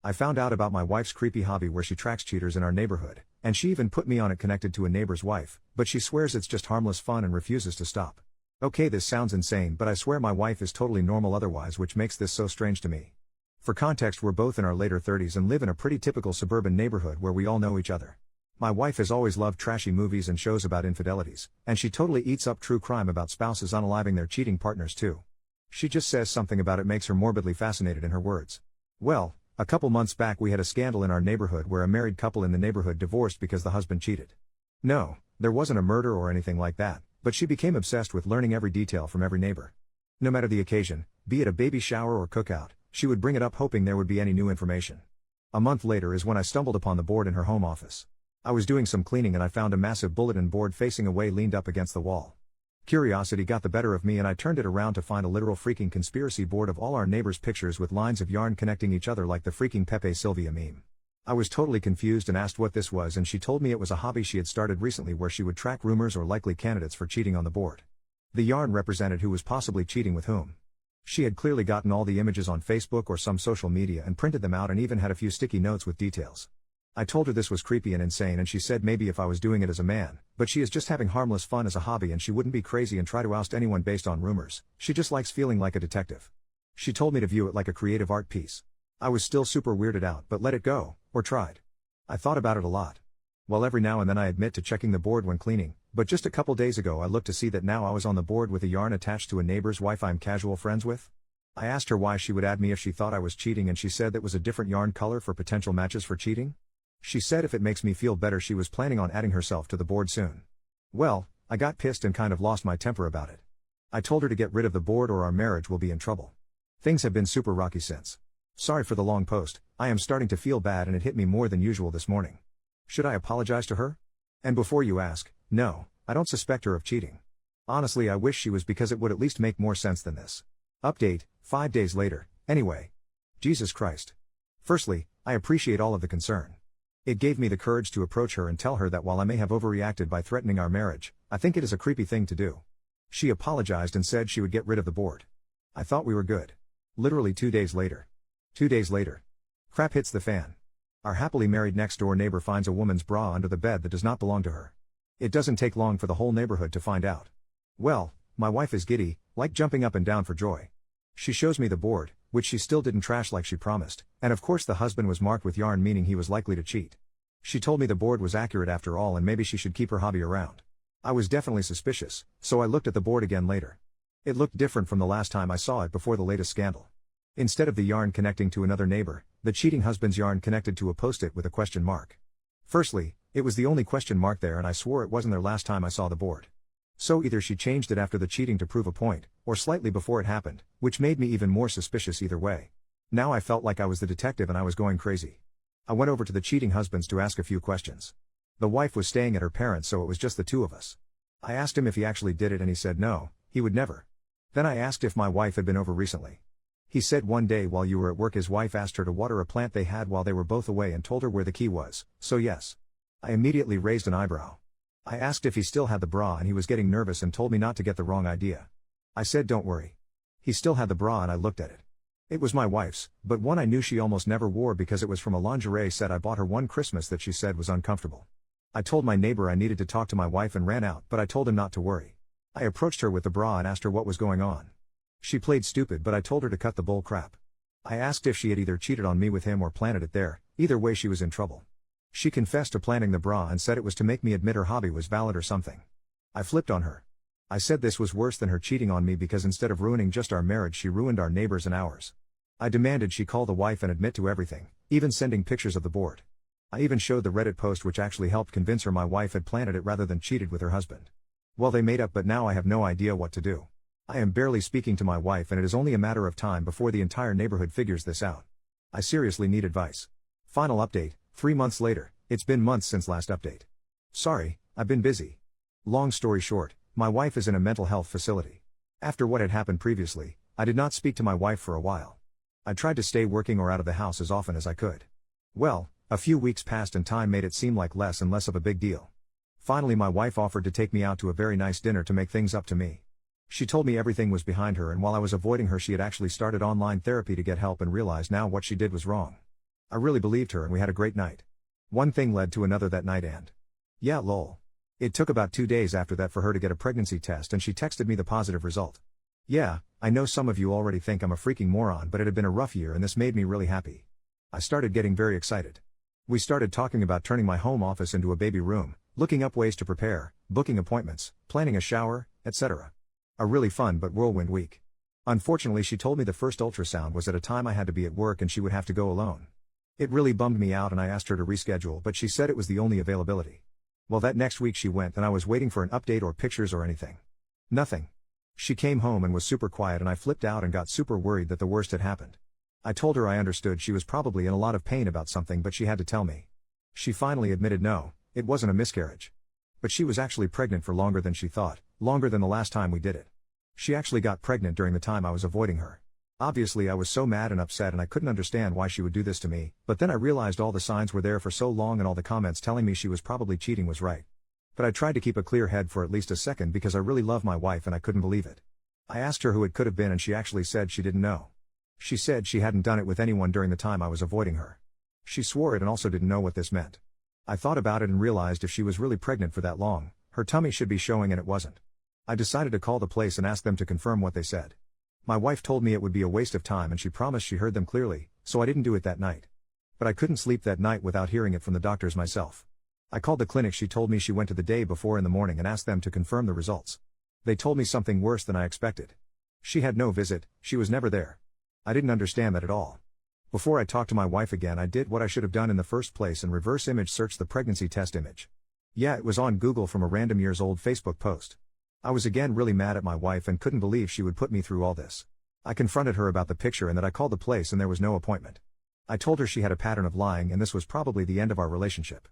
I found out about my wife's creepy hobby where she tracks cheaters in our neighborhood, and she even put me on it connected to a neighbor's wife, but she swears it's just harmless fun and refuses to stop. Okay, this sounds insane, but I swear my wife is totally normal otherwise, which makes this so strange to me. For context, we're both in our later 30s and live in a pretty typical suburban neighborhood where we all know each other. My wife has always loved trashy movies and shows about infidelities, and she totally eats up true crime about spouses unaliving their cheating partners too. She just says something about it makes her morbidly fascinated, in her words. Well, a couple months back we had a scandal in our neighborhood where a married couple in the neighborhood divorced because the husband cheated. No, there wasn't a murder or anything like that, but she became obsessed with learning every detail from every neighbor. No matter the occasion, be it a baby shower or cookout, she would bring it up hoping there would be any new information. A month later is when I stumbled upon the board in her home office. I was doing some cleaning and I found a massive bulletin board facing away leaned up against the wall. Curiosity got the better of me and I turned it around to find a literal freaking conspiracy board of all our neighbors' pictures with lines of yarn connecting each other like the freaking Pepe Sylvia meme. I was totally confused and asked what this was, and she told me it was a hobby she had started recently where she would track rumors or likely candidates for cheating on the board. The yarn represented who was possibly cheating with whom. She had clearly gotten all the images on Facebook or some social media and printed them out and even had a few sticky notes with details. I told her this was creepy and insane, and she said maybe if I was doing it as a man, but she is just having harmless fun as a hobby and she wouldn't be crazy and try to oust anyone based on rumors. She just likes feeling like a detective. She told me to view it like a creative art piece. I was still super weirded out but let it go, or tried. I thought about it a lot. Well, every now and then I admit to checking the board when cleaning, but just a couple days ago I looked to see that now I was on the board with a yarn attached to a neighbor's wife I'm casual friends with. I asked her why she would add me if she thought I was cheating, and she said that was a different yarn color for potential matches for cheating. She said if it makes me feel better she was planning on adding herself to the board soon. Well, I got pissed and kind of lost my temper about it. I told her to get rid of the board or our marriage will be in trouble. Things have been super rocky since. Sorry for the long post, I am starting to feel bad and it hit me more than usual this morning. Should I apologize to her? And before you ask, no, I don't suspect her of cheating. Honestly, I wish she was, because it would at least make more sense than this. Update, 5 days later, anyway. Jesus Christ. Firstly, I appreciate all of the concern. It gave me the courage to approach her and tell her that while I may have overreacted by threatening our marriage, I think it is a creepy thing to do. She apologized and said she would get rid of the board. I thought we were good. Literally 2 days later. 2 days later. Crap hits the fan. Our happily married next door neighbor finds a woman's bra under the bed that does not belong to her. It doesn't take long for the whole neighborhood to find out. Well, my wife is giddy, like jumping up and down for joy. She shows me the board, which she still didn't trash like she promised, and of course the husband was marked with yarn, meaning he was likely to cheat. She told me the board was accurate after all and maybe she should keep her hobby around. I was definitely suspicious, so I looked at the board again later. It looked different from the last time I saw it before the latest scandal. Instead of the yarn connecting to another neighbor, the cheating husband's yarn connected to a post-it with a question mark. Firstly, it was the only question mark there and I swore it wasn't there last time I saw the board. So either she changed it after the cheating to prove a point, or slightly before it happened, which made me even more suspicious either way. Now I felt like I was the detective and I was going crazy. I went over to the cheating husbands to ask a few questions. The wife was staying at her parents', so it was just the two of us. I asked him if he actually did it and he said no, he would never. Then I asked if my wife had been over recently. He said one day while you were at work his wife asked her to water a plant they had while they were both away and told her where the key was, so yes. I immediately raised an eyebrow. I asked if he still had the bra and he was getting nervous and told me not to get the wrong idea. I said don't worry. He still had the bra and I looked at it. It was my wife's, but one I knew she almost never wore because it was from a lingerie set I bought her one Christmas that she said was uncomfortable. I told my neighbor I needed to talk to my wife and ran out, but I told him not to worry. I approached her with the bra and asked her what was going on. She played stupid, but I told her to cut the bull crap. I asked if she had either cheated on me with him or planted it there, either way she was in trouble. She confessed to planting the bra and said it was to make me admit her hobby was valid or something. I flipped on her. I said this was worse than her cheating on me because instead of ruining just our marriage she ruined our neighbors and ours. I demanded she call the wife and admit to everything, even sending pictures of the board. I even showed the Reddit post which actually helped convince her my wife had planted it rather than cheated with her husband. Well, they made up, but now I have no idea what to do. I am barely speaking to my wife and it is only a matter of time before the entire neighborhood figures this out. I seriously need advice. Final update, 3 months later. It's been months since last update. Sorry, I've been busy. Long story short, my wife is in a mental health facility. After what had happened previously, I did not speak to my wife for a while. I tried to stay working or out of the house as often as I could. Well, a few weeks passed and time made it seem like less and less of a big deal. Finally my wife offered to take me out to a very nice dinner to make things up to me. She told me everything was behind her and while I was avoiding her she had actually started online therapy to get help and realized now what she did was wrong. I really believed her and we had a great night. One thing led to another that night and yeah, lol. It took about 2 days after that for her to get a pregnancy test and she texted me the positive result. Yeah, I know some of you already think I'm a freaking moron, but it had been a rough year and this made me really happy. I started getting very excited. We started talking about turning my home office into a baby room, looking up ways to prepare, booking appointments, planning a shower, etc. A really fun but whirlwind week. Unfortunately, she told me the first ultrasound was at a time I had to be at work and she would have to go alone. It really bummed me out and I asked her to reschedule, but she said it was the only availability. Well, that next week she went and I was waiting for an update or pictures or anything. Nothing. She came home and was super quiet and I flipped out and got super worried that the worst had happened. I told her I understood she was probably in a lot of pain about something, but she had to tell me. She finally admitted no, it wasn't a miscarriage. But she was actually pregnant for longer than she thought, longer than the last time we did it. She actually got pregnant during the time I was avoiding her. Obviously I was so mad and upset and I couldn't understand why she would do this to me, but then I realized all the signs were there for so long and all the comments telling me she was probably cheating was right. But I tried to keep a clear head for at least a second because I really love my wife and I couldn't believe it. I asked her who it could have been and she actually said she didn't know. She said she hadn't done it with anyone during the time I was avoiding her. She swore it and also didn't know what this meant. I thought about it and realized if she was really pregnant for that long, her tummy should be showing and it wasn't. I decided to call the place and ask them to confirm what they said. My wife told me it would be a waste of time and she promised she heard them clearly, so I didn't do it that night. But I couldn't sleep that night without hearing it from the doctors myself. I called the clinic she told me she went to the day before in the morning and asked them to confirm the results. They told me something worse than I expected. She had no visit, she was never there. I didn't understand that at all. Before I talked to my wife again, I did what I should have done in the first place and reverse image searched the pregnancy test image. Yeah, it was on Google from a random years old Facebook post. I was again really mad at my wife and couldn't believe she would put me through all this. I confronted her about the picture and that I called the place and there was no appointment. I told her she had a pattern of lying and this was probably the end of our relationship.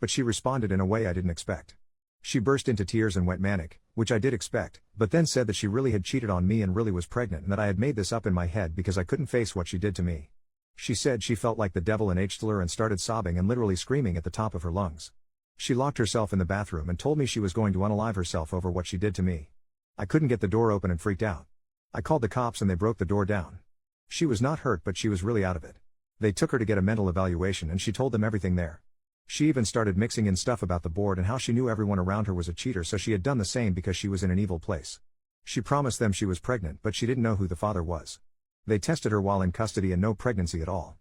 But she responded in a way I didn't expect. She burst into tears and went manic, which I did expect, but then said that she really had cheated on me and really was pregnant and that I had made this up in my head because I couldn't face what she did to me. She said she felt like the devil in H-Thriller and started sobbing and literally screaming at the top of her lungs. She locked herself in the bathroom and told me she was going to unalive herself over what she did to me. I couldn't get the door open and freaked out. I called the cops and they broke the door down. She was not hurt but she was really out of it. They took her to get a mental evaluation and she told them everything there. She even started mixing in stuff about the board and how she knew everyone around her was a cheater, so she had done the same because she was in an evil place. She promised them she was pregnant but she didn't know who the father was. They tested her while in custody and no pregnancy at all.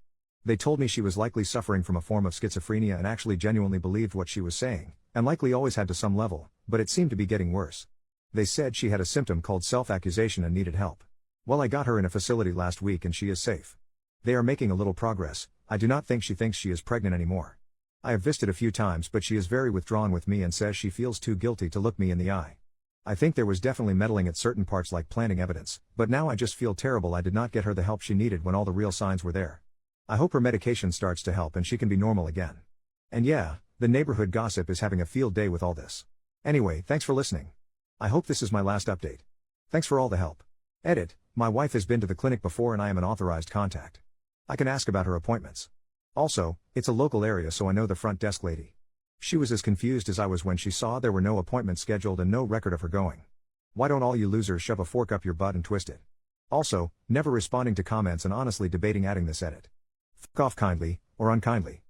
They told me she was likely suffering from a form of schizophrenia and actually genuinely believed what she was saying, and likely always had to some level, but it seemed to be getting worse. They said she had a symptom called self-accusation and needed help. Well, I got her in a facility last week and she is safe. They are making a little progress. I do not think she thinks she is pregnant anymore. I have visited a few times but she is very withdrawn with me and says she feels too guilty to look me in the eye. I think there was definitely meddling at certain parts like planting evidence, but now I just feel terrible I did not get her the help she needed when all the real signs were there. I hope her medication starts to help and she can be normal again. And yeah, the neighborhood gossip is having a field day with all this. Anyway, thanks for listening. I hope this is my last update. Thanks for all the help. Edit, my wife has been to the clinic before and I am an authorized contact. I can ask about her appointments. Also, it's a local area so I know the front desk lady. She was as confused as I was when she saw there were no appointments scheduled and no record of her going. Why don't all you losers shove a fork up your butt and twist it? Also, never responding to comments and honestly debating adding this edit. F*** off kindly, or unkindly.